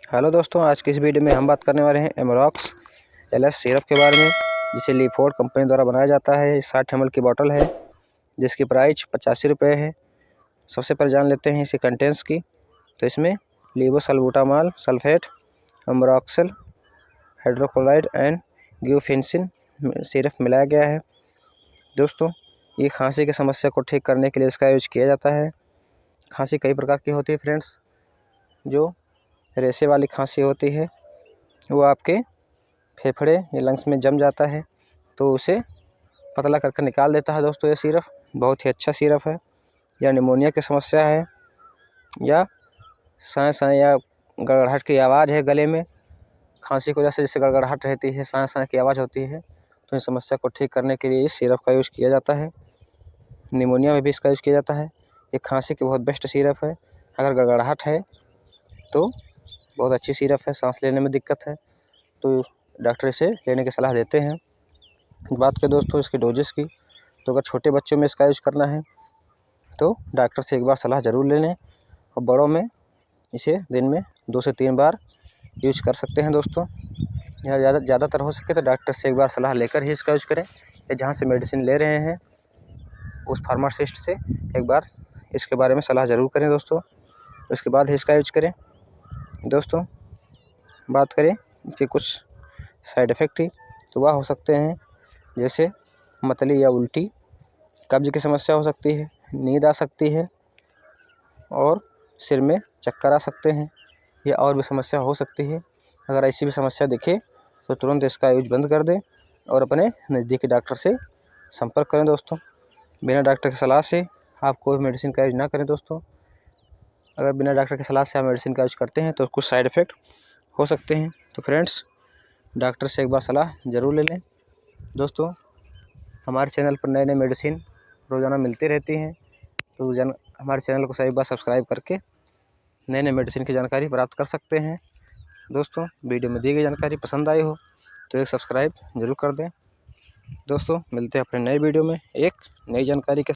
Hello दोस्तों, आज की इस वीडियो में हम बात करने वाले हैं एमरॉक्स एलएस सिरप के बारे में, जिसे लीफोर्ड कंपनी द्वारा बनाया जाता है। 60 ml की बोतल है जिसकी प्राइस 85 रुपये है। सबसे पहले जान लेते हैं इसके कंटेंट्स की। तो इसमें लीवोसल्बूटामॉल सल्फेट, एमरॉक्सल हाइड्रोक्लोराइड एंड गियोफेंसिन सिरप मिलाया गया है। दोस्तों, ये खांसी की समस्या को ठीक करने के लिए इसका यूज किया जाता है। खांसी कई प्रकार की होती है फ्रेंड्स। जो रेशे वाली खांसी होती है वो आपके फेफड़े या लंग्स में जम जाता है, तो उसे पतला करके निकाल देता है। दोस्तों, ये सिरप बहुत ही अच्छा सिरप है। या निमोनिया की समस्या है, या सांस सांस या गड़गड़ाहट की आवाज़ है गले में, खांसी की वजह से जैसे गड़गड़ाहट रहती है, सांस सांस की आवाज़ होती है, तो इस समस्या को ठीक करने के लिए इस सिरप का यूज़ किया जाता है। निमोनिया में भी इसका यूज़ किया जाता है। ये खांसी की बहुत बेस्ट सिरप है। अगर गड़गड़ाहट है तो बहुत अच्छी सिरप है। सांस लेने में दिक्कत है तो डॉक्टर इसे लेने की सलाह देते हैं। बात करें दोस्तों इसके डोजेस की, तो अगर छोटे बच्चों में इसका यूज़ करना है तो डॉक्टर से एक बार सलाह ज़रूर ले लें, और बड़ों में इसे दिन में 2 से 3 बार यूज कर सकते हैं। दोस्तों, या ज़्यादातर हो सके तो डॉक्टर से एक बार सलाह लेकर ही इसका यूज़ करें, या जहाँ से मेडिसिन ले रहे हैं उस फार्मासिस्ट से एक बार इसके बारे में सलाह ज़रूर करें दोस्तों, उसके बाद ही इसका यूज करें। दोस्तों, बात करें इसके कुछ साइड इफ़ेक्ट ही, तो वह हो सकते हैं जैसे मतली या उल्टी, कब्ज की समस्या हो सकती है, नींद आ सकती है, और सिर में चक्कर आ सकते हैं, या और भी समस्या हो सकती है। अगर ऐसी भी समस्या दिखे तो तुरंत इसका यूज बंद कर दें और अपने नज़दीकी डॉक्टर से संपर्क करें। दोस्तों, बिना डॉक्टर की सलाह से आप कोई मेडिसिन का यूज ना करें। दोस्तों, अगर बिना डॉक्टर की सलाह से आप मेडिसिन का यूज करते हैं तो कुछ साइड इफ़ेक्ट हो सकते हैं। तो फ्रेंड्स, डॉक्टर से एक बार सलाह ज़रूर ले लें। दोस्तों, हमारे चैनल पर नए नए मेडिसिन रोज़ाना मिलती रहती हैं, तो हमारे चैनल को एक बार सब्सक्राइब करके नए नए मेडिसिन की जानकारी प्राप्त कर सकते हैं। दोस्तों, वीडियो में दी गई जानकारी पसंद आई हो तो एक सब्सक्राइब ज़रूर कर दें। दोस्तों, मिलते हैं अपने नए वीडियो में एक नई जानकारी के